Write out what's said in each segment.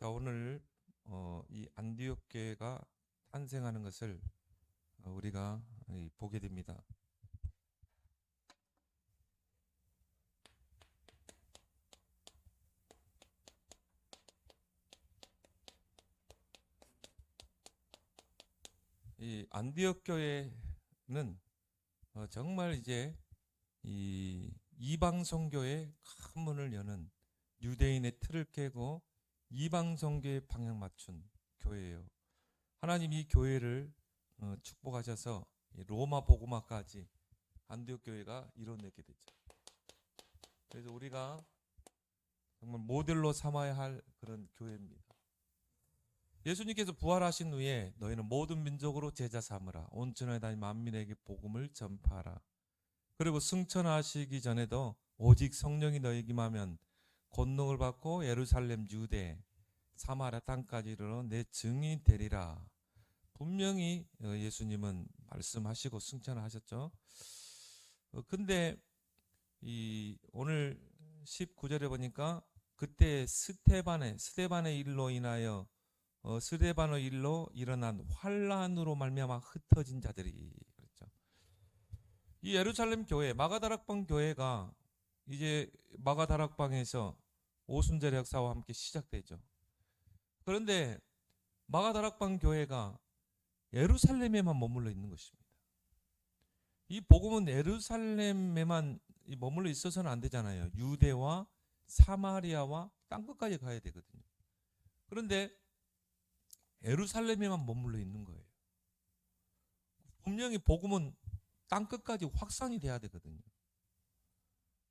자, 오늘 이 안디옥 교회가 탄생하는 것을 우리가 보게 됩니다. 이 안디옥 교회는 정말 이제 이 이방 선교의 큰 문을 여는, 유대인의 틀을 깨고 이방 선교의 방향 맞춘 교회예요. 하나님 이 교회를 축복하셔서 이 로마 복음화까지 안디옥 교회가 이뤄내게 되죠. 그래서 우리가 정말 모델로 삼아야 할 그런 교회입니다. 예수님께서 부활하신 후에 너희는 모든 민족으로 제자 삼으라. 온 천하에 다니 만민에게 복음을 전파하라. 그리고 승천하시기 전에도 오직 성령이 너희에게 임하면 권능을 받고 예루살렘, 유대, 사마리아 땅까지 이르러 내 증인이 되리라. 분명히 예수님은 말씀하시고 승천하셨죠. 근데 이 오늘 19절에 보니까 그때 스데반의 일로 인하여 스데반의 일로 일어난 환란으로 말미암아 흩어진 자들이 그랬죠. 이 예루살렘 교회, 마가다락방 교회가 이제 마가다락방에서 오순절 역사와 함께 시작되죠. 그런데 마가다락방 교회가 예루살렘에만 머물러 있는 것입니다. 이 복음은 예루살렘에만 머물러 있어서는 안 되잖아요. 유대와 사마리아와 땅끝까지 가야 되거든요. 그런데 예루살렘에만 머물러 있는 거예요. 분명히 복음은 땅끝까지 확산이 돼야 되거든요.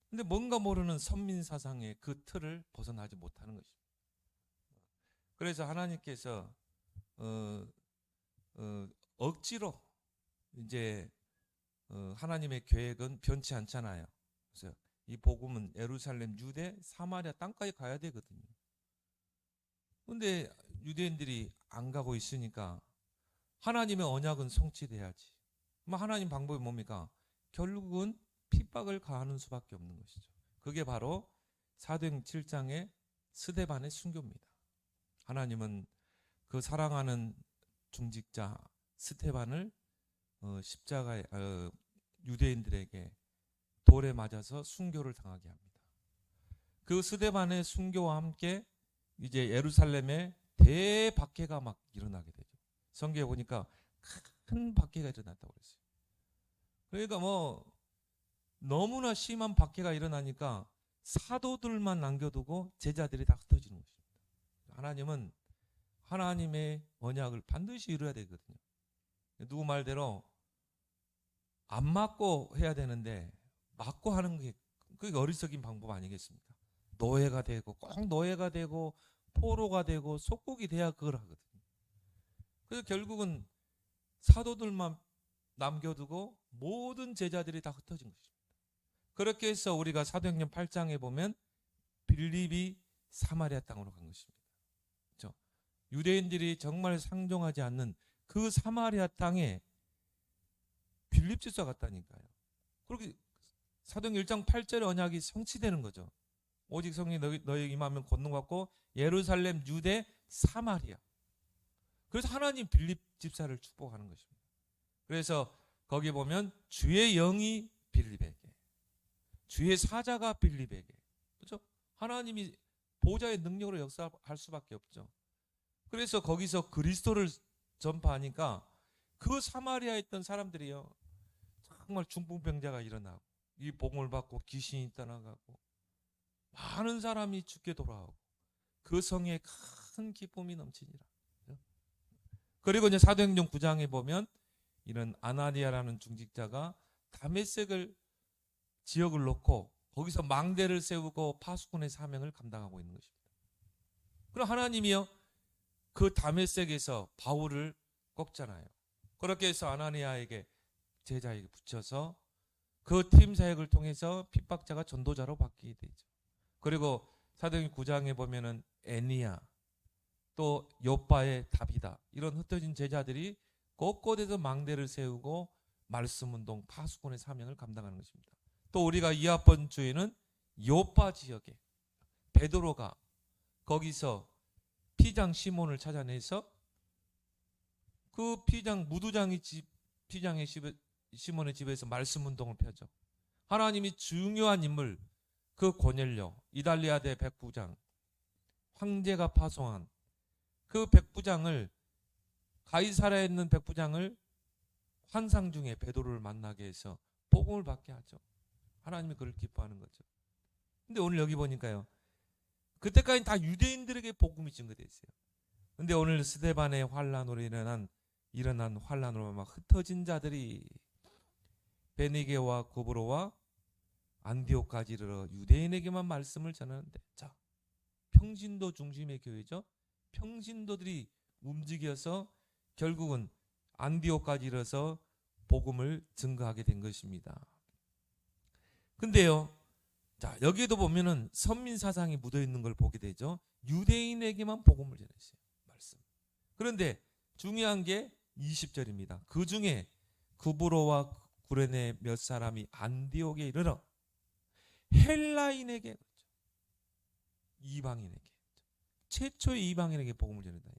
근데 뭔가 모르는 선민 사상의 그 틀을 벗어나지 못하는 것입니다. 그래서 하나님께서 억지로 이제 하나님의 계획은 변치 않잖아요. 그래서 이 복음은 예루살렘, 유대, 사마리아 땅까지 가야 되거든요. 근데 유대인들이 안 가고 있으니까 하나님의 언약은 성취돼야지. 하나님 방법이 뭡니까? 결국은 핍박을 가하는 수밖에 없는 것이죠. 그게 바로 사도행 7장의 스데반의 순교입니다. 하나님은 그 사랑하는 중직자 스데반을 십자가에 유대인들에게 돌에 맞아서 순교를 당하게 합니다. 그 스데반의 순교와 함께 이제 예루살렘에 대박해가 막 일어나게 되죠. 성경에 보니까 큰 박해가 일어났다고 그랬어요. 그러니까 너무나 심한 박해가 일어나니까 사도들만 남겨두고 제자들이 다 흩어지는 것입니다. 하나님은 하나님의 언약을 반드시 이루어야 되거든요. 누구 말대로 안 맞고 해야 되는데 맞고 하는 게 그게 어리석인 방법 아니겠습니까? 노예가 되고 꼭 노예가 되고 포로가 되고 속국이 돼야 그걸 하거든요. 그래서 결국은 사도들만 남겨두고 모든 제자들이 다 흩어진 것입니다. 그렇게 해서 우리가 사도행전 8장에 보면 빌립이 사마리아 땅으로 간 것입니다. 그렇죠? 유대인들이 정말 상종하지 않는 그 사마리아 땅에 빌립 집사 갔다니까요. 그렇게 사도행전 1장 8절의 언약이 성취되는 거죠. 오직 성령이 너희에게 임하면 권능 받고 예루살렘, 유대, 사마리아. 그래서 하나님 빌립 집사를 축복하는 것입니다. 그래서 거기 보면 주의 영이 빌립에게, 주의 사자가 빌립에게, 그렇죠? 하나님이 보좌의 능력으로 역사할 수밖에 없죠. 그래서 거기서 그리스도를 전파하니까 그 사마리아에 있던 사람들이요, 정말 중풍병자가 일어나고 이 복음을 받고 귀신이 떠나가고 많은 사람이 죽게 돌아오고 그 성에 큰 기쁨이 넘치니라. 그리고 이제 사도행전 9장에 보면 이런 아나니아라는 중직자가 다메섹을 지역을 놓고 거기서 망대를 세우고 파수꾼의 사명을 감당하고 있는 것입니다. 그럼 하나님이요 그 다메섹에서 바울을 꺾잖아요. 그렇게 해서 아나니아에게 제자에게 붙여서 그 팀 사역을 통해서 핍박자가 전도자로 바뀌게 되죠. 그리고 사도행전 9장에 보면은 애니야 또 요빠의 다비다 이런 흩어진 제자들이 곳곳에서 망대를 세우고 말씀운동 파수꾼의 사명을 감당하는 것입니다. 또 우리가 이번 주에는 요빠 지역에 베드로가 거기서 피장 시몬을 찾아내서 그 피장 무두장의 피장의 시몬의 집에서 말씀 운동을 펴죠. 하나님이 중요한 인물, 그 고넬료, 이달리아대 백부장, 황제가 파송한 그 백부장을, 가이사라에 있는 백부장을 환상 중에 베드로를 만나게 해서 복음을 받게 하죠. 하나님이 그를 기뻐하는 거죠. 근데 오늘 여기 보니까요, 그때까지는 다 유대인들에게 복음이 증거되어 있어요. 근데 오늘 스데반의 환란으로 일어난 환란으로 막 흩어진 자들이 베니게와 고브로와 안디옥까지 이르러 유대인에게만 말씀을 전하는데, 자, 평신도 중심의 교회죠. 평신도들이 움직여서 결국은 안디옥까지 이르러서 복음을 증거하게 된 것입니다. 근데요, 자, 여기에도 보면은 선민 사상이 묻어 있는 걸 보게 되죠. 유대인에게만 복음을 전했어요. 말씀. 그런데 중요한 게 20절입니다. 그 중에 구브로와 구레네 몇 사람이 안디옥에 이르러 헬라인에게, 이방인에게, 최초의 이방인에게 복음을 전했다.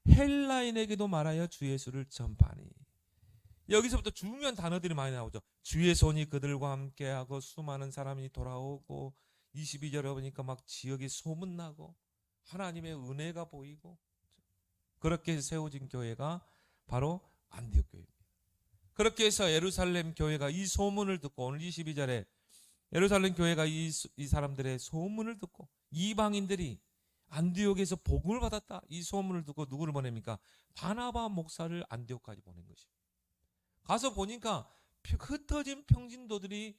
헬라인에게도 말하여 주 예수를 전파하니. 여기서부터 중요한 단어들이 많이 나오죠. 주의 손이 그들과 함께하고 수많은 사람이 돌아오고, 22절에 보니까 막 지역이 소문나고 하나님의 은혜가 보이고, 그렇게 세워진 교회가 바로 안디옥 교회입니다. 그렇게 해서 예루살렘 교회가 이 소문을 듣고, 오늘 22절에 예루살렘 교회가 이 사람들의 소문을 듣고, 이방인들이 안디옥에서 복음을 받았다, 이 소문을 듣고 누구를 보냅니까? 바나바 목사를 안디옥까지 보낸 것입니다. 가서 보니까 흩어진 평신도들이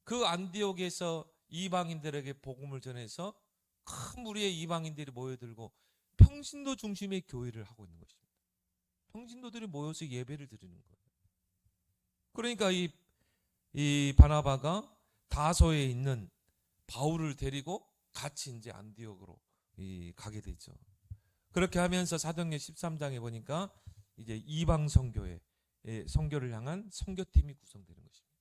그 안디옥에서 이방인들에게 복음을 전해서 큰 무리의 이방인들이 모여들고 평신도 중심의 교회를 하고 있는 것입니다. 평신도들이 모여서 예배를 드리는 거예요. 그러니까 이 바나바가 다소에 있는 바울을 데리고 같이 이제 안디옥으로 가게 되죠. 그렇게 하면서 사도행전 13장에 보니까 이제 이방 선교회, 선교를 향한 선교팀이 구성되는 것입니다.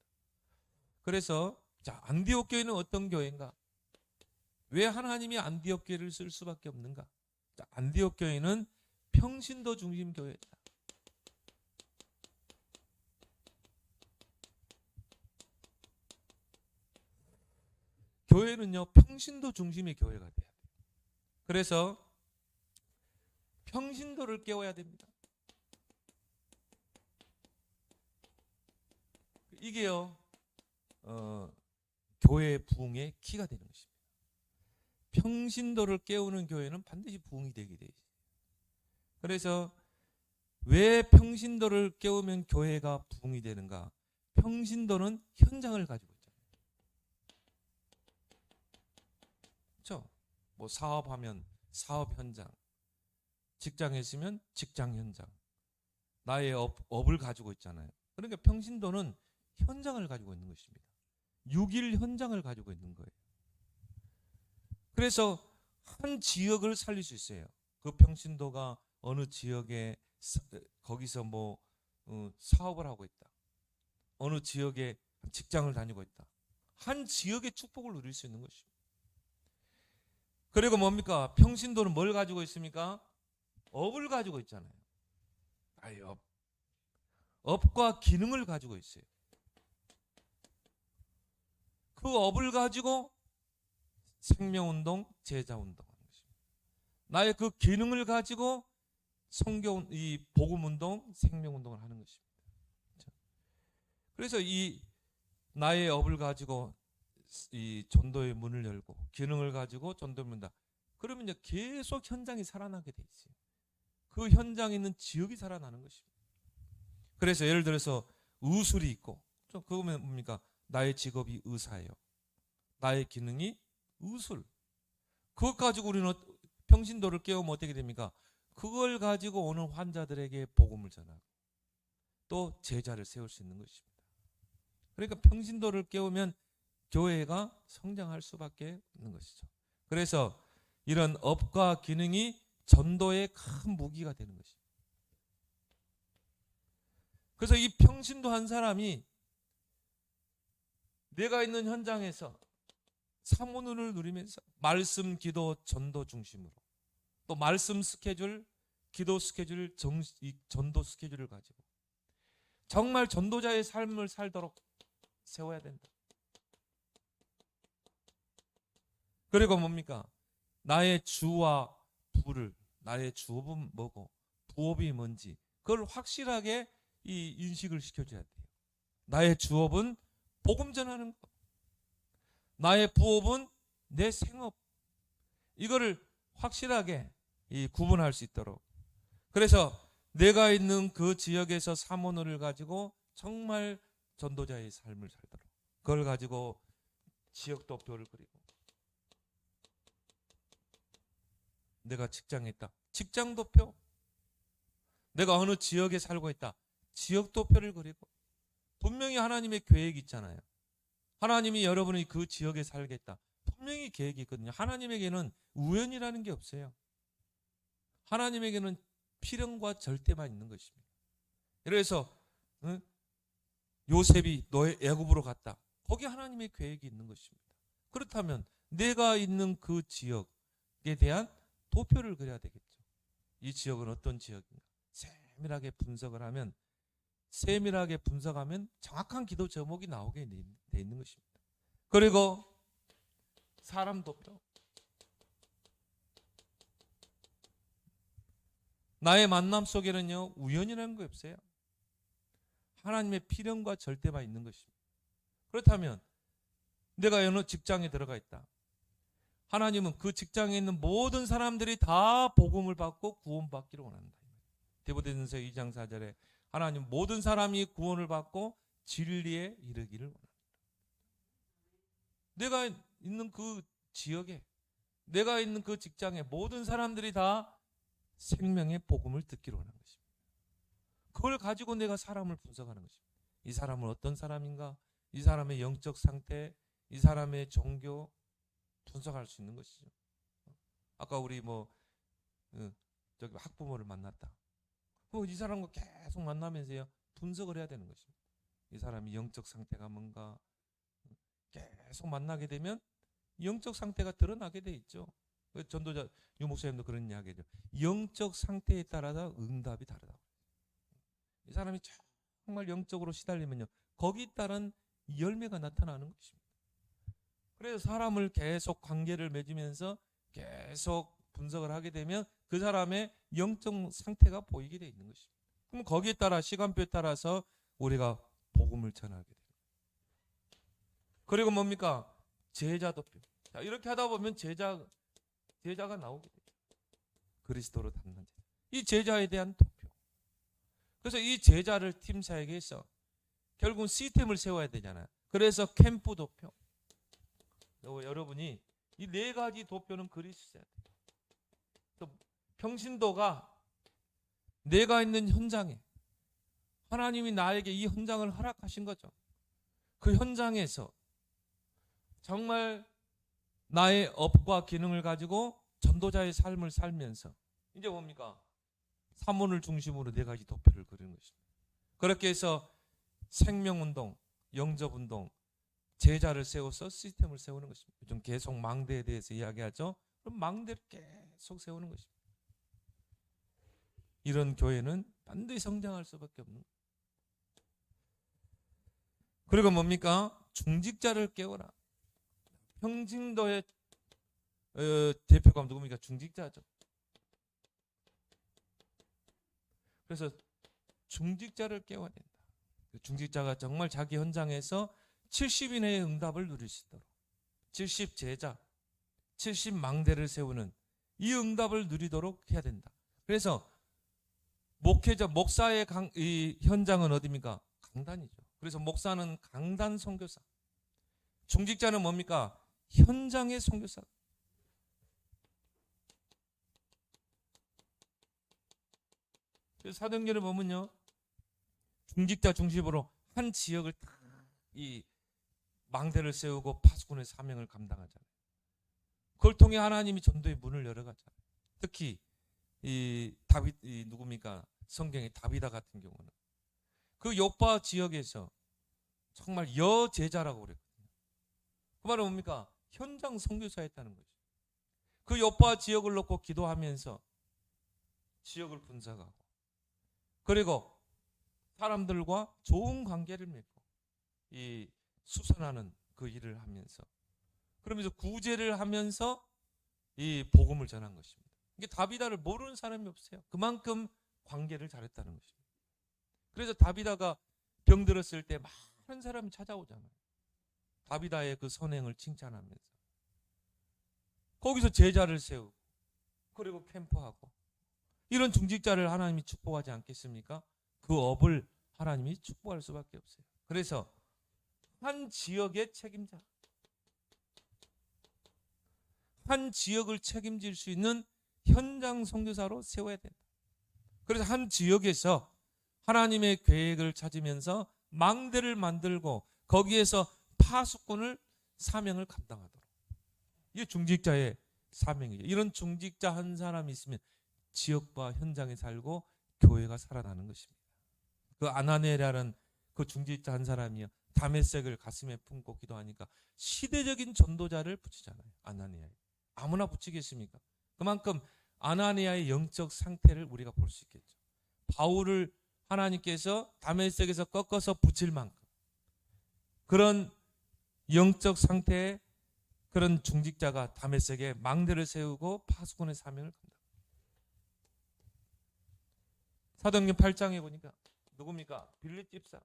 그래서 자, 안디옥 교회는 어떤 교회인가? 왜 하나님이 안디옥 교회를 쓸 수밖에 없는가? 자, 안디옥 교회는 평신도 중심 교회다. 교회는요, 평신도 중심의 교회가 돼야 돼요. 그래서 평신도를 깨워야 됩니다. 이게요, 교회 부흥의 키가 되는 것입니다. 평신도를 깨우는 교회는 반드시 부흥이 되게 돼 있어요. 그래서 왜 평신도를 깨우면 교회가 부흥이 되는가? 평신도는 현장을 가지고 있잖아요. 그렇죠? 뭐 사업하면 사업 현장, 직장에 있으면 직장 현장, 나의 업을 가지고 있잖아요. 그러니까 평신도는 현장을 가지고 있는 것입니다. 6일 현장을 가지고 있는 거예요. 그래서 한 지역을 살릴 수 있어요. 그 평신도가 어느 지역에 거기서 뭐 사업을 하고 있다, 어느 지역에 직장을 다니고 있다, 한 지역의 축복을 누릴 수 있는 것입니다. 그리고 뭡니까? 평신도는 뭘 가지고 있습니까? 업을 가지고 있잖아요. 업과 기능을 가지고 있어요. 그 업을 가지고 생명운동, 제자운동 하는 것입니다. 나의 그 기능을 가지고 이 복음운동, 생명운동을 하는 것입니다. 그래서 이 나의 업을 가지고 이 전도의 문을 열고, 기능을 가지고 전도의 문을 닫고, 그러면 이제 계속 현장이 살아나게 돼 있어요. 그 현장에 있는 지역이 살아나는 것입니다. 그래서 예를 들어서 의술이 있고, 그거면 뭡니까? 나의 직업이 의사예요. 나의 기능이 의술. 그것 가지고 우리는 평신도를 깨우면 어떻게 됩니까? 그걸 가지고 오는 환자들에게 복음을 전하고 또 제자를 세울 수 있는 것입니다. 그러니까 평신도를 깨우면 교회가 성장할 수밖에 없는 것이죠. 그래서 이런 업과 기능이 전도의 큰 무기가 되는 것입니다. 그래서 이 평신도 한 사람이 내가 있는 현장에서 사모눈을 누리면서 말씀, 기도, 전도 중심으로 또 말씀 스케줄, 기도 스케줄, 전도 스케줄을 가지고 정말 전도자의 삶을 살도록 세워야 된다. 그리고 뭡니까? 나의 주와 부를, 나의 주업은 뭐고 부업이 뭔지 그걸 확실하게 이 인식을 시켜줘야 돼요. 나의 주업은 복음 전하는 것, 나의 부업은 내 생업, 이거를 확실하게 구분할 수 있도록. 그래서 내가 있는 그 지역에서 사모노를 가지고 정말 전도자의 삶을 살도록, 그걸 가지고 지역 도표를 그리고, 내가 직장에 있다, 직장 도표, 내가 어느 지역에 살고 있다, 지역 도표를 그리고, 분명히 하나님의 계획이 있잖아요. 하나님이 여러분이 그 지역에 살겠다, 분명히 계획이 있거든요. 하나님에게는 우연이라는 게 없어요. 하나님에게는 필연과 절대만 있는 것입니다. 그래서 요셉이 너의 애굽으로 갔다, 거기 하나님의 계획이 있는 것입니다. 그렇다면 내가 있는 그 지역에 대한 도표를 그려야 되겠죠. 이 지역은 어떤 지역인가 세밀하게 분석하면 정확한 기도 제목이 나오게 돼 있는 것입니다. 그리고 사람 도표, 나의 만남 속에는요 우연이라는 게 없어요. 하나님의 필연과 절대만 있는 것입니다. 그렇다면 내가 어느 직장에 들어가 있다, 하나님은 그 직장에 있는 모든 사람들이 다 복음을 받고 구원받기를 원한다. 디모데전서 2장 4절에 하나님 모든 사람이 구원을 받고 진리에 이르기를 원한다. 내가 있는 그 지역에, 내가 있는 그 직장에 모든 사람들이 다 생명의 복음을 듣기를 원하는 것입니다. 그걸 가지고 내가 사람을 분석하는 것입니다. 이 사람은 어떤 사람인가, 이 사람의 영적 상태, 이 사람의 종교 분석할 수 있는 것이죠. 아까 우리 저기 학부모를 만났다, 이 사람과 계속 만나면서요 분석을 해야 되는 것입니다. 이 사람이 영적 상태가 뭔가, 계속 만나게 되면 영적 상태가 드러나게 돼 있죠. 전도자 유 목사님도 그런 이야기죠. 영적 상태에 따라서 응답이 다르다. 이 사람이 정말 영적으로 시달리면요 거기에 따른 열매가 나타나는 것입니다. 그래서 사람을 계속 관계를 맺으면서 계속 분석을 하게 되면 그 사람의 영적 상태가 보이게 돼 있는 것입니다. 그럼 거기에 따라 시간표에 따라서 우리가 복음을 전하게 돼요. 그리고 뭡니까? 제자 도표. 자, 이렇게 하다 보면 제자가 나오게 돼요. 그리스도로 닮는 제자. 이 제자에 대한 도표. 그래서 이 제자를 팀 사역에서 결국은 시스템을 세워야 되잖아요. 그래서 캠프 도표. 여러분이 이 네 가지 도표는 그릴 수 있어야 돼요. 평신도가 내가 있는 현장에 하나님이 나에게 이 현장을 허락하신 거죠. 그 현장에서 정말 나의 업과 기능을 가지고 전도자의 삶을 살면서 이제 뭡니까? 사문을 중심으로 네 가지 도표를 그리는 것입니다. 그렇게 해서 생명운동, 영접운동, 제자를 세워서 시스템을 세우는 것입니다. 요즘 계속 망대에 대해서 이야기하죠. 그럼 망대를 계속 세우는 것입니다. 이런 교회는 반드시 성장할 수밖에 없는 거예요. 그리고 뭡니까? 중직자를 깨워라. 평신도의 대표가 누굽니까? 중직자죠. 그래서 중직자를 깨워야 된다. 중직자가 정말 자기 현장에서 70인의 응답을 누릴 수 있도록 70제자, 70망대를 세우는 이 응답을 누리도록 해야 된다. 그래서 목사의 이 현장은 어디입니까? 강단이죠. 그래서 목사는 강단 선교사, 중직자는 뭡니까? 현장의 선교사. 사도행전을 보면요, 중직자 중심으로 한 지역을 다 이 망대를 세우고 파수꾼의 사명을 감당하잖아요. 그걸 통해 하나님이 전도의 문을 열어가잖아요. 특히 이 다윗, 누굽니까? 성경의 다비다 같은 경우는 그 요파 지역에서 정말 여제자라고 그랬거든요. 그 말은 뭡니까? 현장 선교사였다는 거죠. 그 여파 지역을 놓고 기도하면서 지역을 분석하고, 그리고 사람들과 좋은 관계를 맺고 이 수선하는 그 일을 하면서, 그러면서 구제를 하면서 이 복음을 전한 것입니다. 이게 다비다를 모르는 사람이 없어요. 그만큼 관계를 잘했다는 것입니다. 그래서 다비다가 병들었을 때 많은 사람이 찾아오잖아요. 다비다의 그 선행을 칭찬하면서 거기서 제자를 세우고, 그리고 캠프하고, 이런 중직자를 하나님이 축복하지 않겠습니까? 그 업을 하나님이 축복할 수밖에 없어요. 그래서 한 지역의 책임자, 한 지역을 책임질 수 있는 현장 선교사로 세워야 된다. 그래서 한 지역에서 하나님의 계획을 찾으면서 망대를 만들고 거기에서 파수꾼을 사명을 감당하도록, 이게 중직자의 사명이에요. 이런 중직자 한 사람이 있으면 지역과 현장에 살고 교회가 살아나는 것입니다. 그 아나니아라는 그 중직자 한 사람이요, 다메섹을 가슴에 품고 기도하니까 시대적인 전도자를 붙이잖아요. 아나니아에. 아무나 붙이겠습니까? 그만큼 아나니아의 영적 상태를 우리가 볼 수 있겠죠. 바울을 하나님께서 다메섹에서 꺾어서 붙일 만큼 그런 영적 상태의 그런 중직자가 다메섹에 망대를 세우고 파수꾼의 사명을 감당합니다. 사도행전 8장에 보니까 누굽니까? 빌립 집사.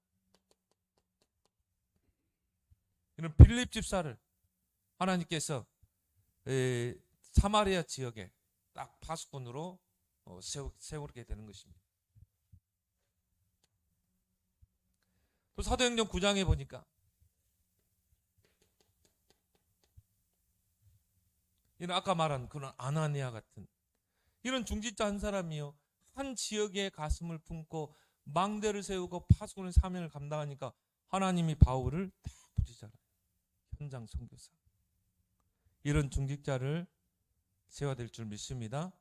이런 빌립 집사를 하나님께서 사마리아 지역에 딱 파수꾼으로 세우게 되는 것입니다. 또 사도행전 9장에 보니까 이런 아까 말한 그런 아나니아 같은 이런 중직자 한 사람이요, 한 지역의 가슴을 품고 망대를 세우고 파수꾼의 사명을 감당하니까 하나님이 바울을 딱 붙이잖아요. 현장 선교사. 이런 중직자를 세워야 될 줄 믿습니다.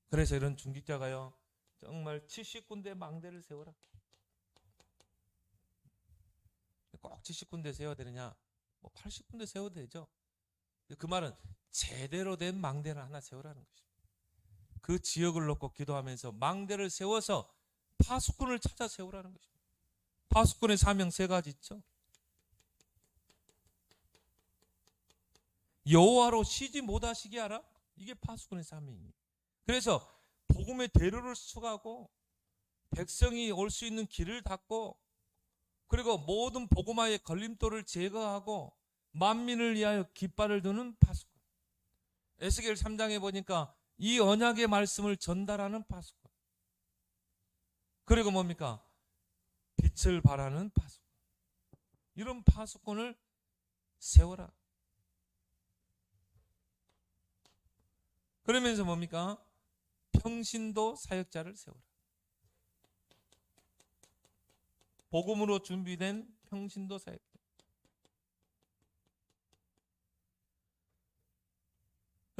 그래서 이런 중직자가요, 정말 70군데 망대를 세워라. 꼭 70군데 세워야 되느냐? 뭐 80군데 세워도 되죠. 그 말은 제대로 된 망대를 하나 세우라는 것입니다. 그 지역을 놓고 기도하면서 망대를 세워서 파수꾼을 찾아 세우라는 것입니다. 파수꾼의 사명 3가지 있죠. 여호와로 쉬지 못하시게 하라. 이게 파수꾼의 사명이에요. 그래서 복음의 대로를 수축하고 백성이 올 수 있는 길을 닫고, 그리고 모든 복음화의 걸림돌을 제거하고 만민을 위하여 깃발을 드는 파수꾼. 에스겔 3장에 보니까 이 언약의 말씀을 전달하는 파수꾼. 그리고 뭡니까? 빛을 발하는 파수꾼. 이런 파수꾼을 세워라. 그러면서 뭡니까? 평신도 사역자를 세워라. 복음으로 준비된 평신도 사역자.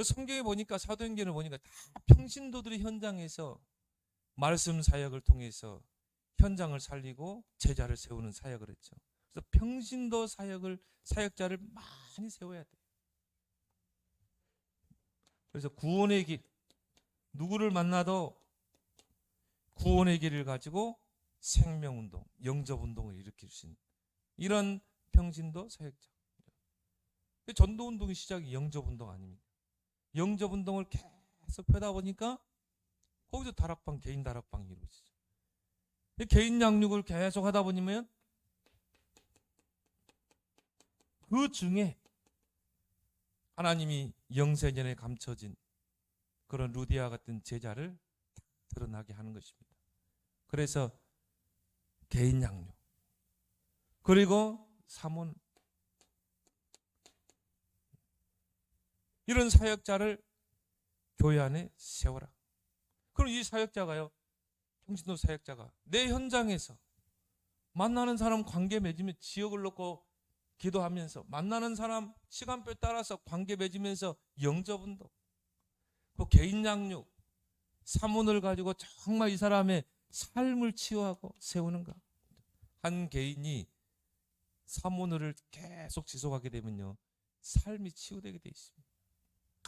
성경에 보니까, 사도행전을 보니까 다 평신도들이 현장에서 말씀 사역을 통해서 현장을 살리고 제자를 세우는 사역을 했죠. 그래서 평신도 사역자를 많이 세워야 돼요. 그래서 구원의 길, 누구를 만나도 구원의 길을 가지고 생명운동, 영접운동을 일으킬 수 있는 이런 평신도 사역자. 전도운동의 시작이 영접운동 아닙니까? 영접운동을 계속 펴다 보니까 거기서 다락방, 개인 다락방이 이루어지죠. 개인 양육을 계속 하다 보면 그 중에 하나님이 영세전에 감춰진 그런 루디아 같은 제자를 드러나게 하는 것입니다. 그래서 개인 양육, 그리고 사모는, 이런 사역자를 교회 안에 세워라. 그럼 이 사역자가요, 평신도 사역자가 내 현장에서 만나는 사람 관계 맺으며 지역을 놓고 기도하면서 만나는 사람 시간표에 따라서 관계 맺으면서 영접운동, 그 개인 양육, 사문을 가지고 정말 이 사람의 삶을 치유하고 세우는가. 한 개인이 사문을 계속 지속하게 되면요, 삶이 치유되게 돼 있습니다.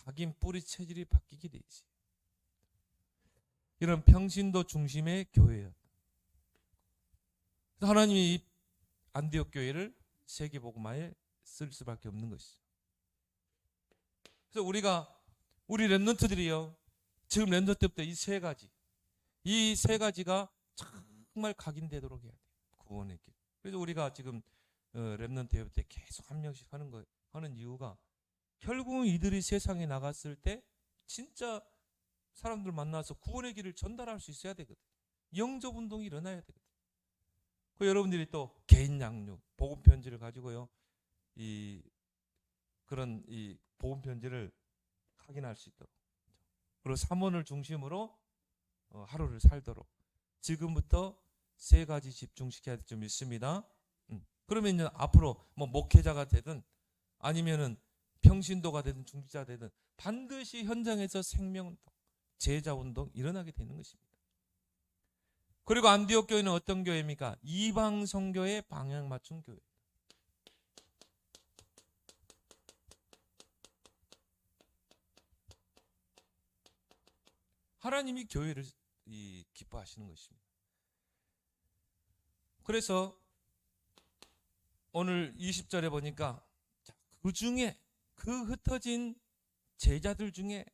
각인 뿌리 체질이 바뀌게 돼 있어요. 이런 평신도 중심의 교회였다. 하나님이 이 안디옥 교회를 세계복음화에 쓸 수밖에 없는 것이죠. 그래서 우리 렘넌트들이요, 지금 렘넌트 때부터 이 세 가지가 정말 각인되도록 해야 돼요. 구원의 길. 그래서 우리가 지금 렘넌트 예배 때 계속 한 명씩 하는 이유가, 결국은 이들이 세상에 나갔을 때 진짜 사람들 만나서 구원의 길을 전달할 수 있어야 되거든. 영접 운동이 일어나야 되거든. 그 여러분들이 또 개인 양육, 복음 편지를 가지고요, 그런 복음 편지를 확인할 수 있도록, 그리고 삼원을 중심으로 하루를 살도록 지금부터 세 가지 집중시켜야 될 점 있습니다. 그러면 이제 앞으로 뭐 목회자가 되든 아니면은 평신도가 되든 중직자가 되든 반드시 현장에서 생명운동, 제자운동 일어나게 되는 것입니다. 그리고 안디옥 교회는 어떤 교회입니까? 이방 선교의 방향 맞춘 교회. 하나님이 교회를 기뻐하시는 것입니다. 그래서 오늘 20절에 보니까 그 중에, 그 흩어진 제자들 중에,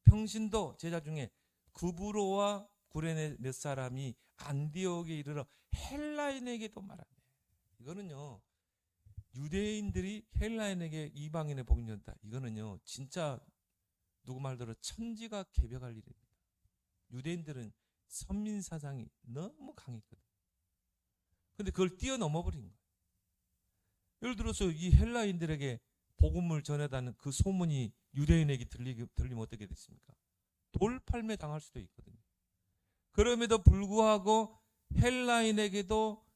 평신도 제자 중에 구브로와 구레네 몇 사람이 안디옥에 이르러 헬라인에게도 말하네. 이거는요, 유대인들이 헬라인에게 이방인의 복음을 전다. 이거는요, 진짜 누구 말대로 천지가 개벽할 일입니다. 유대인들은 선민 사상이 너무 강했거든. 근데 그걸 뛰어넘어 버린 거예요. 예를 들어서 이 헬라인들에게 복음을 전해다는 그 소문이 유대인에게 들리면 어떻게 됐습니까? 돌팔매 당할 수도 있거든요. 그럼에도 불구하고 헬라인에게도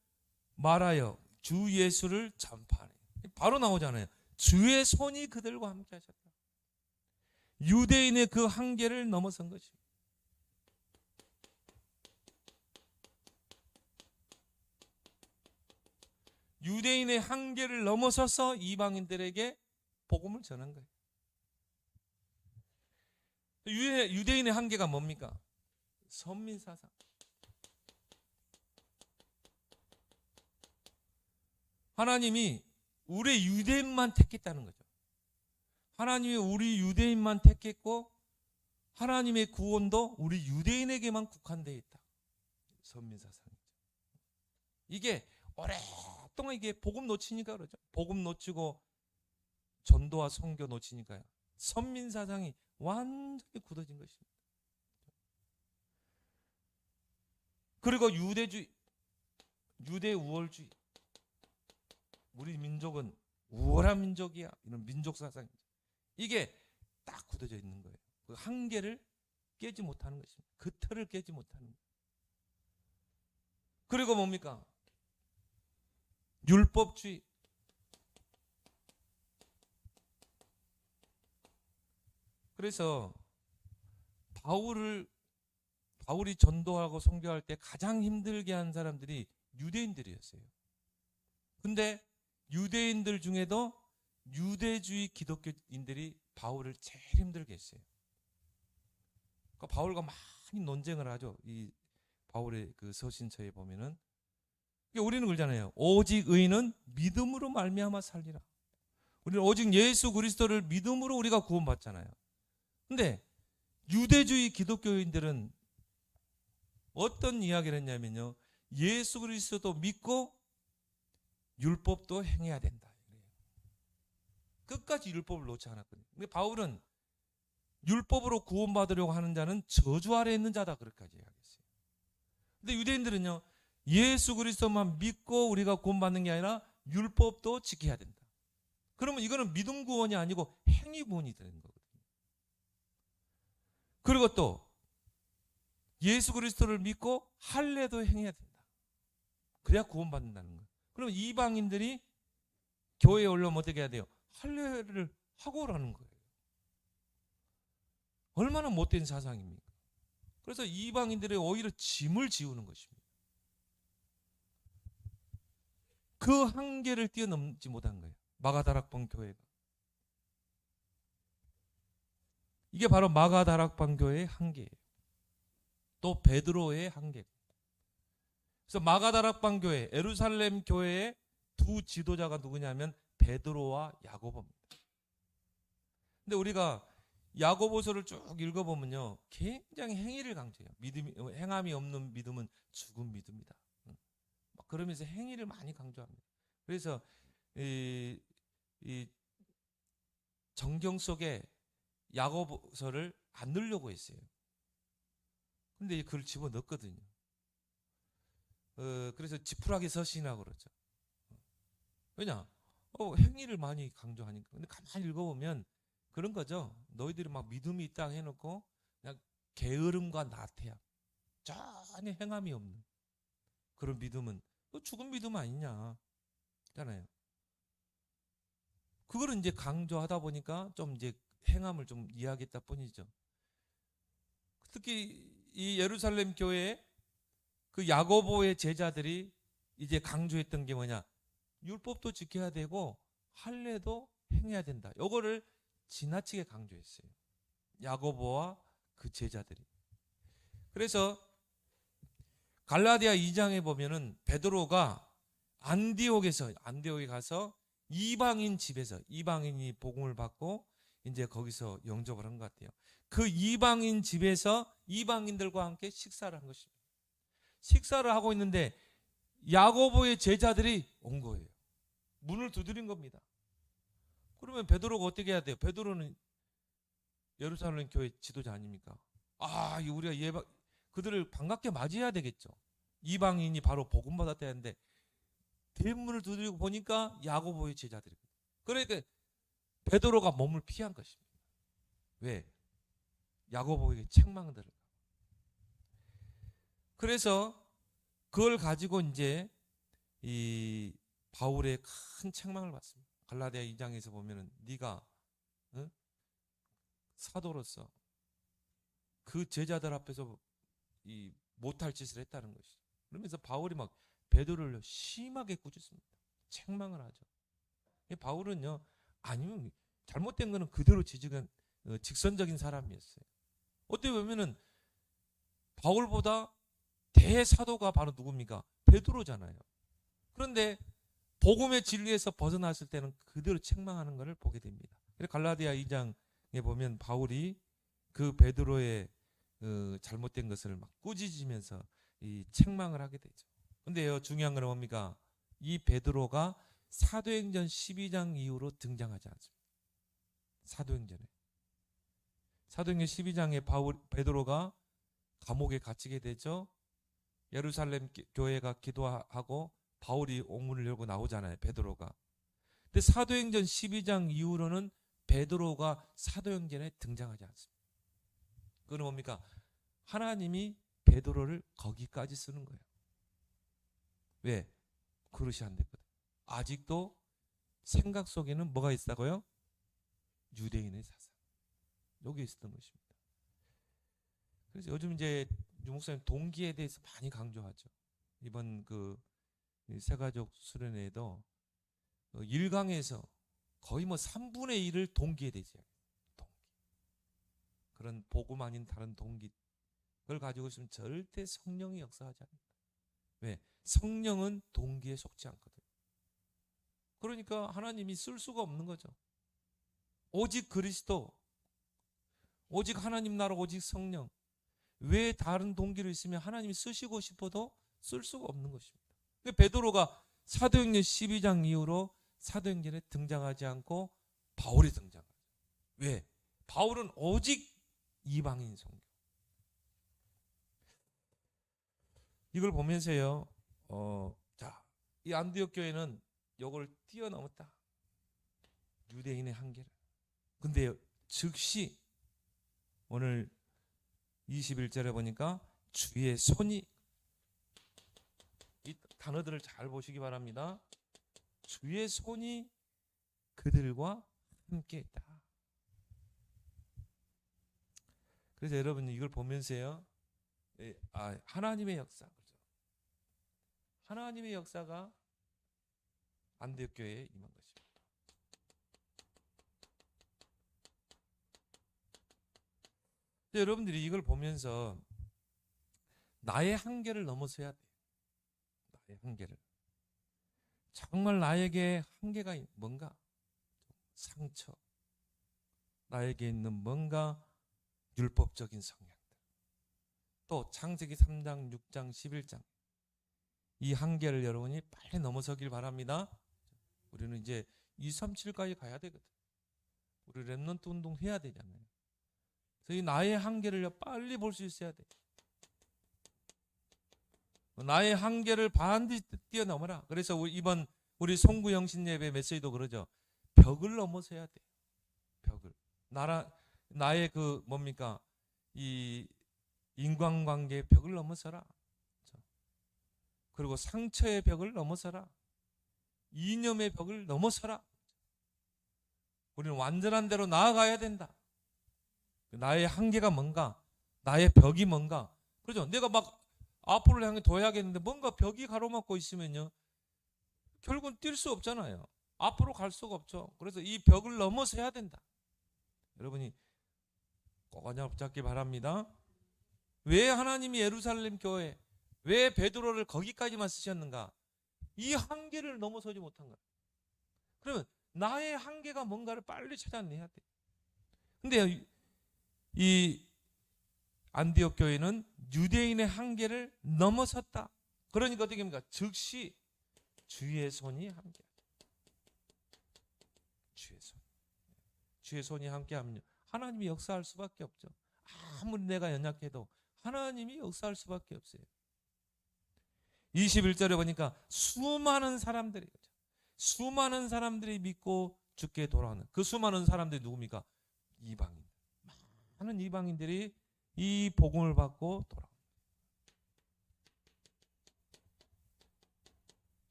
말하여 주 예수를 전파하네. 바로 나오잖아요. 주의 손이 그들과 함께 하셨다. 유대인의 그 한계를 넘어선 것입니다. 유대인의 한계를 넘어서서 이방인들에게 복음을 전한 거예요. 유대인의 한계가 뭡니까? 선민사상. 하나님이 우리 유대인만 택했다는 거죠. 하나님이 우리 유대인만 택했고 하나님의 구원도 우리 유대인에게만 국한되어 있다. 선민사상이죠. 이게 오랫동안 이게 복음 놓치니까 그러죠. 복음 놓치고 전도와 선교 놓치니까요. 선민사상이 완전히 굳어진 것입니다. 그리고 유대 우월주의. 우리 민족은 우월한 민족이야. 이런 민족 사상이죠. 이게 딱 굳어져 있는 거예요. 그 한계를 깨지 못하는 것입니다. 그 틀을 깨지 못하는 거예요. 그리고 뭡니까? 율법주의. 그래서 바울이 전도하고 선교할 때 가장 힘들게 한 사람들이 유대인들이었어요. 근데 유대인들 중에도 유대주의 기독교인들이 바울을 제일 힘들게 했어요. 그러니까 바울과 많이 논쟁을 하죠. 이 바울의 그 서신서에 보면은 우리는 그러잖아요. 오직 의인은 믿음으로 말미암아 살리라. 우리는 오직 예수 그리스도를 믿음으로 우리가 구원받잖아요. 근데 유대주의 기독교인들은 어떤 이야기를 했냐면요, 예수 그리스도도 믿고 율법도 행해야 된다. 끝까지 율법을 놓지 않았거든요. 근데 바울은 율법으로 구원받으려고 하는 자는 저주 아래에 있는 자다, 그렇게까지 이야기했어요. 근데 유대인들은요, 예수 그리스도만 믿고 우리가 구원받는 게 아니라 율법도 지켜야 된다. 그러면 이거는 믿음 구원이 아니고 행위 구원이 되는 거거든요. 그리고 또 예수 그리스도를 믿고 할례도 행해야 된다. 그래야 구원받는다는 거예요. 그럼 이방인들이 교회에 올라오면 어떻게 해야 돼요? 할례를 하고 오라는 거예요. 얼마나 못된 사상입니까? 그래서 이방인들의 오히려 짐을 지우는 것입니다. 그 한계를 뛰어넘지 못한 거예요. 마가다락방 교회가. 이게 바로 마가다락방 교회의 한계예요. 또 베드로의 한계. 그래서 마가다락방 교회, 예루살렘 교회의 두 지도자가 누구냐면 베드로와 야고보입니다. 근데 우리가 야고보서를 쭉 읽어보면요, 굉장히 행위를 강조해요. 행함이 없는 믿음은 죽은 믿음이다. 그러면서 행위를 많이 강조합니다. 그래서 이 정경 속에 야고보서를 안 넣으려고 했어요. 근데 그걸 집어넣었거든요. 그래서 지푸라기 서신이라고 그러죠. 왜냐? 행위를 많이 강조하니까. 근데 가만히 읽어보면 그런 거죠. 너희들이 막 믿음이 있다 해놓고 그냥 게으름과 나태함, 전혀 행함이 없는 그런 믿음은 죽은 믿음 아니냐, 잖아요. 그거를 이제 강조하다 보니까 좀 이제 행함을 좀 이야기했다 뿐이죠. 특히 이 예루살렘 교회에 그 야고보의 제자들이 이제 강조했던 게 뭐냐? 율법도 지켜야 되고 할례도 행해야 된다. 요거를 지나치게 강조했어요. 야고보와 그 제자들이. 그래서 갈라디아 2장에 보면은 베드로가 안디옥에 가서 이방인 집에서 이방인이 복음을 받고 이제 거기서 영접을 한 것 같아요. 그 이방인 집에서 이방인들과 함께 식사를 한 것입니다. 식사를 하고 있는데 야고보의 제자들이 온 거예요. 문을 두드린 겁니다. 그러면 베드로가 어떻게 해야 돼요? 베드로는 예루살렘 교회 지도자 아닙니까? 우리가 그들을 반갑게 맞이해야 되겠죠. 이방인이 바로 복음 받았다는데 대문을 두드리고 보니까 야고보의 제자들이. 그러니까 베드로가 몸을 피한 것입니다. 왜? 야고보에게 책망들을. 그래서 그걸 가지고 이제 이 바울의 큰 책망을 받습니다. 갈라디아 2장에서 보면은 네가 사도로서 그 제자들 앞에서 이 못할 짓을 했다는 것이죠. 그러면서 바울이 막 베드로를 심하게 꾸짖습니다. 책망을 하죠. 바울은요, 아니면 잘못된 거는 그대로 지적한 직선적인 사람이었어요. 어떻게 보면은 바울보다 대사도가 바로 누굽니까? 베드로잖아요. 그런데 복음의 진리에서 벗어났을 때는 그대로 책망하는 것을 보게 됩니다. 그래서 갈라디아 2장에 보면 바울이 그 베드로의 잘못된 것을 막 꾸짖으면서 이 책망을 하게 되죠. 근데요, 중요한 건 뭡니까? 이 베드로가 사도행전 12장 이후로 등장하지 않습니다. 사도행전 12장에 베드로가 감옥에 갇히게 되죠. 예루살렘 교회가 기도하고 바울이 옥문을 열고 나오잖아요, 베드로가. 근데 사도행전 12장 이후로는 베드로가 사도행전에 등장하지 않습니다. 그건 뭡니까? 하나님이 베드로를 거기까지 쓰는 거예요. 왜? 그릇이 안 됐거든. 아직도 생각 속에는 뭐가 있다고요? 유대인의 사상. 여기 있었던 것입니다. 그래서 요즘 이제 유 목사님 동기에 대해서 많이 강조하죠. 이번 그 새가족 수련회에도 1강에서 거의 뭐 3분의 1을 동기에 대해서 동기. 그런 복음 아닌 다른 동기. 그걸 가지고 있으면 절대 성령이 역사하지 않는다. 왜? 성령은 동기에 속지 않거든. 그러니까 하나님이 쓸 수가 없는 거죠. 오직 그리스도, 오직 하나님 나라, 오직 성령. 왜 다른 동기로 있으면 하나님이 쓰시고 싶어도 쓸 수가 없는 것입니다. 베드로가 사도행전 12장 이후로 사도행전에 등장하지 않고 바울이 등장하죠. 왜? 바울은 오직 이방인 선교. 이걸 보면서요, 이 안디옥 교회는 이걸 뛰어넘었다. 유대인의 한계를. 근데 즉시 오늘 21절에 보니까 주의 손이, 이 단어들을 잘 보시기 바랍니다. 주의 손이 그들과 함께 있다. 그래서 여러분 이걸 보면서요, 하나님의 역사, 그렇죠? 하나님의 역사가 안디옥 교회에 임한 것입니다. 근데 여러분들이 이걸 보면서 나의 한계를 넘어서야 돼. 나의 한계를. 정말 나에게 한계가 뭔가? 상처. 나에게 있는 뭔가 율법적인 성향들. 또 창세기 3장, 6장, 11장. 이 한계를 여러분이 빨리 넘어서길 바랍니다. 우리는 이제 237까지 가야 되거든. 우리 렘넌트 운동 해야 되잖아요. 그래서 이 나의 한계를 빨리 볼 수 있어야 돼. 나의 한계를 반드시 뛰어넘어라. 그래서 이번 우리 송구영신 예배 메시지도 그러죠. 벽을 넘어서야 돼. 벽을. 나의 그 뭡니까? 이 인간관계의 벽을 넘어서라. 그리고 상처의 벽을 넘어서라. 이념의 벽을 넘어서라. 우리는 완전한 대로 나아가야 된다. 나의 한계가 뭔가? 나의 벽이 뭔가? 그렇죠? 내가 막 앞으로 향해 둬야겠는데 뭔가 벽이 가로막고 있으면요. 결국은 뛸 수 없잖아요. 앞으로 갈 수가 없죠. 그래서 이 벽을 넘어서야 된다. 여러분이 꼭 붙잡기 바랍니다. 왜 하나님이 예루살렘 교회, 왜 베드로를 거기까지만 쓰셨는가? 이 한계를 넘어서지 못한 거야. 그러면 나의 한계가 뭔가를 빨리 찾아내야 돼. 근데 이 안디옥 교회는 유대인의 한계를 넘어섰다. 그러니까 어떻게 합니까? 즉시 주의 손이 함께. 주의 손이 함께하면 하나님이 역사할 수밖에 없죠. 아무리 내가 연약해도 하나님이 역사할 수밖에 없어요. 21절에 보니까 수많은 사람들이 믿고 주께 돌아오는 그 수많은 사람들이 누굽니까? 이방인. 많은 이방인들이 이 복음을 받고 돌아옵니다.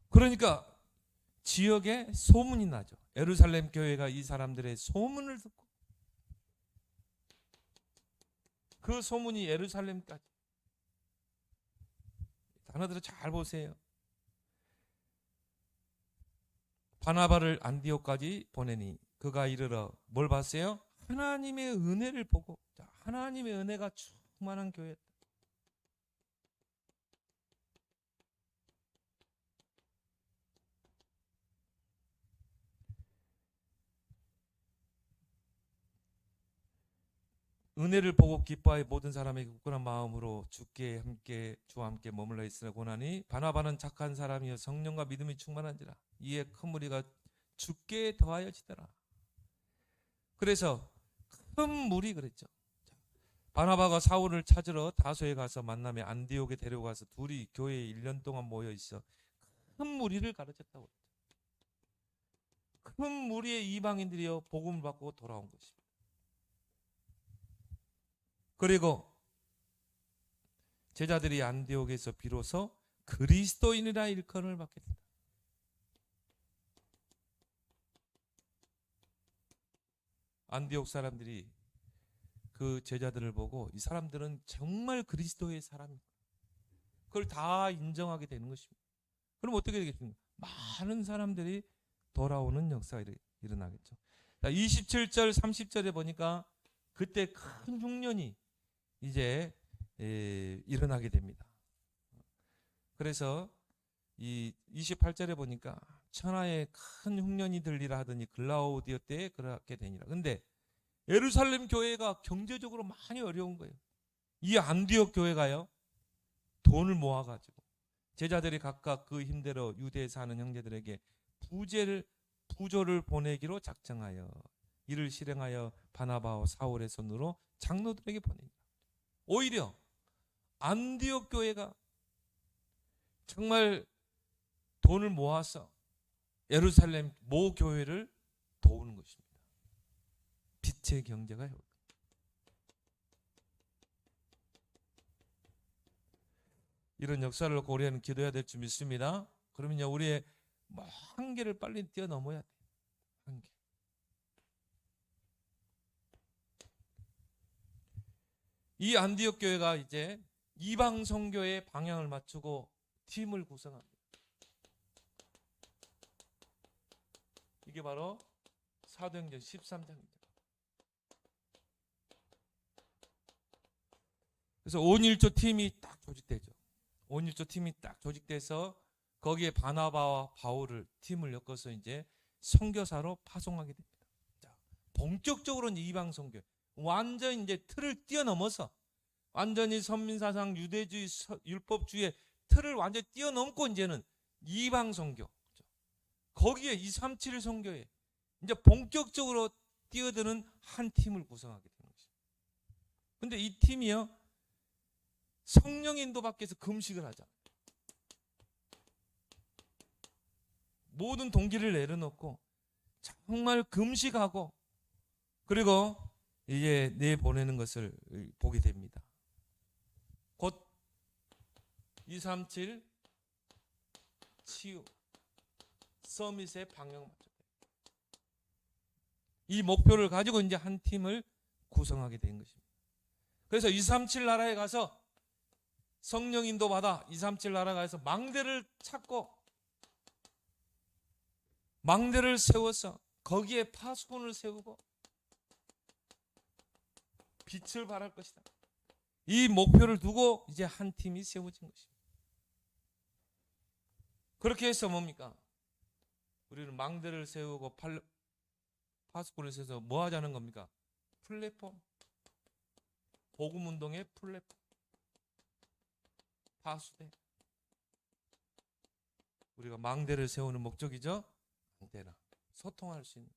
그러니까 지역에 소문이 나죠. 예루살렘 교회가 이 사람들의 소문을 듣고 그 소문이 예루살렘까지. 단어들을 잘 보세요. 바나바를 안디옥까지 보내니 그가 이르러 뭘 봤어요? 하나님의 은혜를 보고. 하나님의 은혜가 충만한 교회였다. 은혜를 보고 기뻐하여 모든 사람에게 굳건한 마음으로 주와 함께 머물러 있으라고 하니 바나바는 착한 사람이여 성령과 믿음이 충만한지라 이에 큰 무리가 주께 더하여지더라. 그래서 큰 무리 그랬죠. 바나바가 사울을 찾으러 다소에 가서 만남에 안디옥에 데려가서 둘이 교회에 1년 동안 모여 있어 큰 무리를 가르쳤다고 했죠. 큰 무리의 이방인들이여 복음을 받고 돌아온 것입니다. 그리고 제자들이 안디옥에서 비로소 그리스도인이라 일컬음을 받게 된다. 안디옥 사람들이 그 제자들을 보고 이 사람들은 정말 그리스도의 사람이다. 그걸 다 인정하게 되는 것입니다. 그럼 어떻게 되겠습니까? 많은 사람들이 돌아오는 역사가 일어나겠죠. 27절 30절에 보니까 그때 큰 흉년이 이제 일어나게 됩니다. 그래서 이 28절에 보니까 천하에 큰 흉년이 들리라 하더니 글라우디오 때에 그렇게 되니라. 근데 예루살렘 교회가 경제적으로 많이 어려운 거예요. 이 안디옥 교회가요 돈을 모아가지고 제자들이 각각 그 힘대로 유대에 사는 형제들에게 부조를 보내기로 작정하여 이를 실행하여 바나바와 사울의 손으로 장로들에게 보냅니다. 오히려 안디옥 교회가 정말 돈을 모아서 예루살렘 모 교회를 도우는 것입니다. 빛의 경제가 이런 역사를 고려하는 기도해야 될 줄 믿습니다. 그러면요 우리의 한계를 빨리 뛰어넘어야 돼. 한계. 이 안디옥 교회가 이제 이방 선교의 방향을 맞추고 팀을 구성합니다. 이게 바로 사도행전 13장입니다. 그래서 5.1조 팀이 딱 조직되죠. 5.1조 팀이 딱 조직돼서 거기에 바나바와 바울을 팀을 엮어서 이제 선교사로 파송하게 됩니다. 자, 본격적으로 이제 이방 선교, 완전 이제 틀을 뛰어넘어서 완전히 선민사상 유대주의 율법주의의 틀을 완전히 뛰어넘고 이제는 이방 선교, 거기에 237 선교에 이제 본격적으로 뛰어드는 한 팀을 구성하게 되는 것입니다. 근데 이 팀이요, 성령 인도 밖에서 금식을 하잖아요. 모든 동기를 내려놓고 정말 금식하고 그리고 이제 내보내는 것을 보게 됩니다. 곧 237 치유 서밋의 방향 맞춰 이 목표를 가지고 이제 한 팀을 구성하게 된 것입니다. 그래서 237 나라에 가서 성령 인도 받아 237 나라에 가서 망대를 찾고 망대를 세워서 거기에 파수꾼을 세우고 빛을 발할 것이다. 이 목표를 두고 이제 한 팀이 세워진 것입니다. 그렇게 해서 뭡니까? 우리는 망대를 세우고 파수꾼을 세워서 뭐 하자는 겁니까? 플랫폼. 복음운동의 플랫폼. 파수대. 우리가 망대를 세우는 목적이죠. 망대나 소통할 수 있는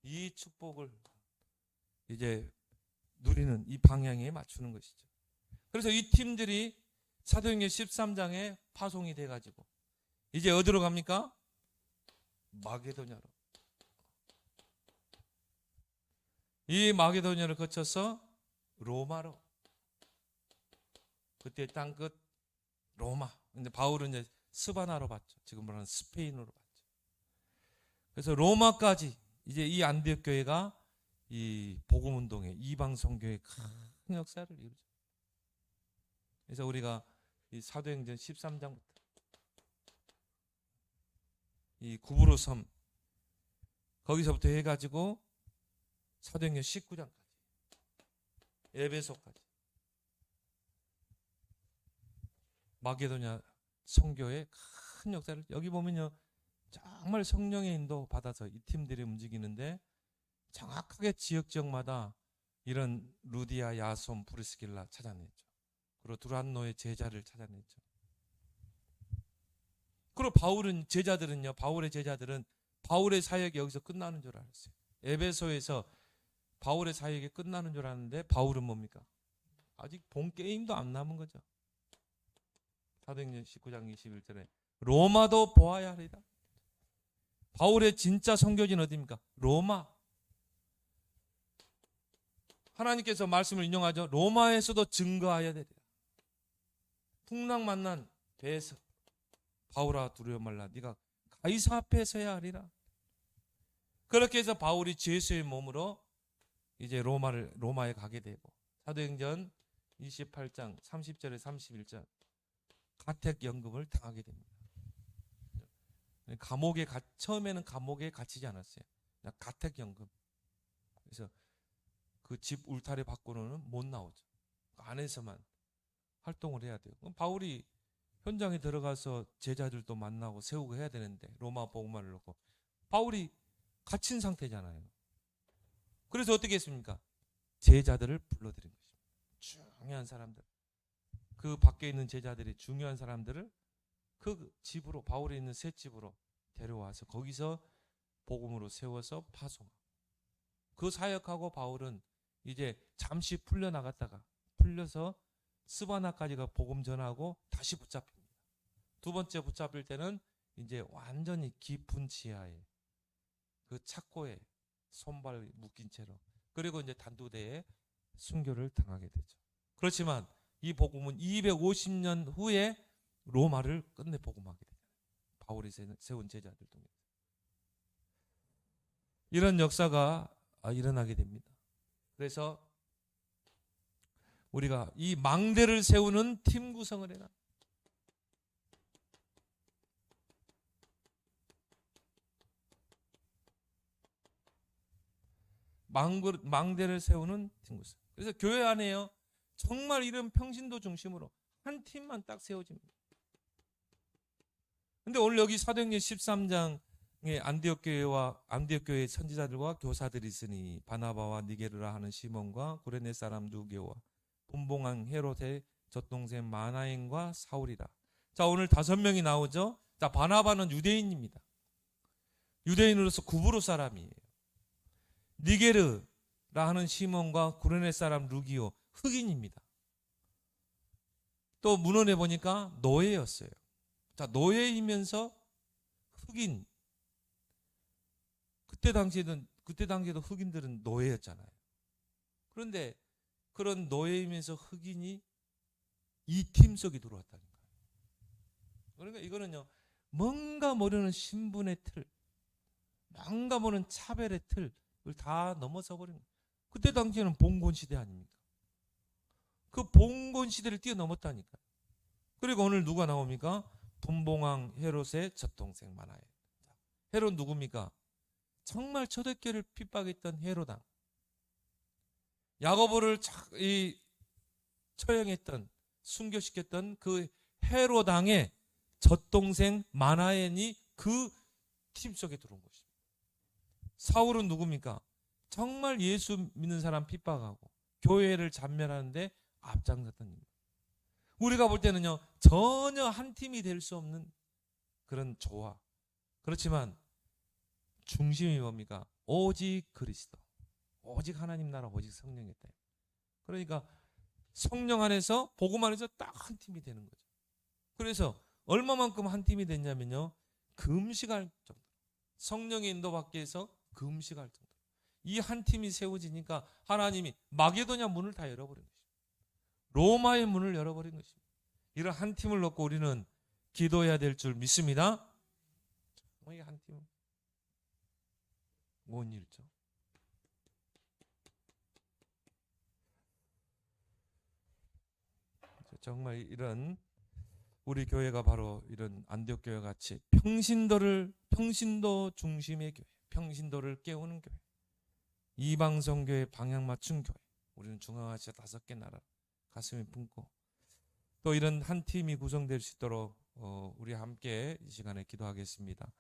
이 축복을 이제 누리는 이 방향에 맞추는 것이죠. 그래서 이 팀들이 사도행전 13장에 파송이 돼가지고 이제 어디로 갑니까? 마게도냐로. 이 마게도냐를 거쳐서 로마로. 그때 땅끝 로마. 근데 바울은 이제 스바나로 봤죠. 지금 말하는 스페인으로 봤죠. 그래서 로마까지 이제 이 안디옥 교회가 이 복음 운동의 이방 선교의 큰 역사를 이루죠. 그래서 우리가 이 사도행전 13장부터 이 구브로 섬 거기서부터 해가지고 사도행전 19장까지 에베소까지 마게도냐 선교의 큰 역사를 여기 보면요 정말 성령의 인도 받아서 이 팀들이 움직이는데 정확하게 지역마다 이런 루디아, 야손, 브리스길라 찾아냈죠. 그리고 두란노의 제자를 찾아냈죠. 그리고 바울의 제자들은 바울의 사역이 여기서 끝나는 줄 알았어요. 에베소에서 바울의 사역이 끝나는 줄 알았는데 바울은 뭡니까? 아직 본 게임도 안 남은 거죠. 사도행전 19장 21절에 로마도 보아야 하리라. 바울의 진짜 선교지는 어디입니까? 로마. 하나님께서 말씀을 인용하죠. 로마에서도 증거하여야 되리라. 풍랑 만난 배에서 바울아 두려워 말라. 네가 가이사 앞에 서야 하리라. 그렇게 해서 바울이 죄수의 몸으로 이제 로마에 가게 되고 사도행전 28장 30절에 31절 가택 연금을 당하게 됩니다. 처음에는 감옥에 갇히지 않았어요. 그냥 가택 연금. 그래서 그 집 울타리 밖으로는 못 나오죠. 그 안에서만 활동을 해야 돼요. 그럼 바울이 현장에 들어가서 제자들도 만나고 세우고 해야 되는데 로마 복음화를 놓고 바울이 갇힌 상태잖아요. 그래서 어떻게 했습니까? 제자들을 불러들인 것입니다. 중요한 사람들. 그 밖에 있는 제자들이 중요한 사람들을 그 집으로 바울이 있는 새 집으로 데려와서 거기서 복음으로 세워서 파송하고 그 사역하고 바울은 이제 잠시 풀려서 스바나까지가 복음 전하고 다시 붙잡힙니다. 두 번째 붙잡힐 때는 이제 완전히 깊은 지하에 그 착고에 손발 묶인 채로 그리고 이제 단두대에 순교를 당하게 되죠. 그렇지만 이 복음은 250년 후에 로마를 끝내 복음하게 되잖아요. 바울이 세운 제자들 통해서 이런 역사가 일어나게 됩니다. 그래서 우리가 이 망대를 세우는 팀 구성을 해라. 망대를 세우는 팀구스. 그래서 교회 안에요. 정말 이런 평신도 중심으로 한 팀만 딱 세워집니다. 근데 오늘 여기 사도행전 13장에 안디옥 교회 선지자들과 교사들이 있으니 바나바와 니게르라 하는 시몬과 구레네 사람 누게와 분봉왕 헤롯의 젖동생 마나엔과 사울이라. 자, 오늘 5명이 나오죠. 자, 바나바는 유대인입니다. 유대인으로서 구브로 사람이에요. 니게르라 하는 시몬과 구레네 사람 루기오 흑인입니다. 또 문헌에 보니까 노예였어요. 자, 노예이면서 흑인. 그때 당시에도 흑인들은 노예였잖아요. 그런데 그런 노예이면서 흑인이 이 팀 속에 들어왔다니까요. 그러니까 이거는요, 뭔가 모르는 신분의 틀, 뭔가 모르는 차별의 틀을 다 넘어서 버린 거예요. 그때 당시에는 봉건 시대 아닙니까? 그 봉건 시대를 뛰어넘었다니까요. 그리고 오늘 누가 나옵니까? 분봉왕 헤롯의 젖동생 마나에. 헤롯 누굽니까? 정말 초대교회를 핍박했던 헤로당. 야고보를 처형했던, 순교시켰던 그 헤로당의 젖동생 마나엔이 그 팀 속에 들어온 것입니다. 사울은 누굽니까? 정말 예수 믿는 사람 핍박하고 교회를 잔멸하는데 앞장섰던 일. 우리가 볼 때는요, 전혀 한 팀이 될 수 없는 그런 조화. 그렇지만 중심이 뭡니까? 오직 그리스도, 오직 하나님 나라, 오직 성령의 때. 그러니까 성령 안에서, 복음 안에서 딱 한 팀이 되는 거죠. 그래서 얼마만큼 한 팀이 됐냐면요, 금식할 정도, 성령의 인도받기 위해서 금식할 정도. 이 한 팀이 세워지니까 하나님이 마게도냐 문을 다 열어버린 것입니다. 로마의 문을 열어버린 것입니다. 이런 한 팀을 놓고 우리는 기도해야 될 줄 믿습니다. 이 한 팀은 뭔 일이죠? 정말 이런 우리 교회가 바로 이런 안디옥 교회 같이 평신도 중심의 교회, 평신도를 깨우는 교회, 이방 선교의 방향 맞춘 교회. 우리는 중앙아시아 5개 나라 가슴에 품고 또 이런 한 팀이 구성될 수 있도록 우리 함께 이 시간에 기도하겠습니다.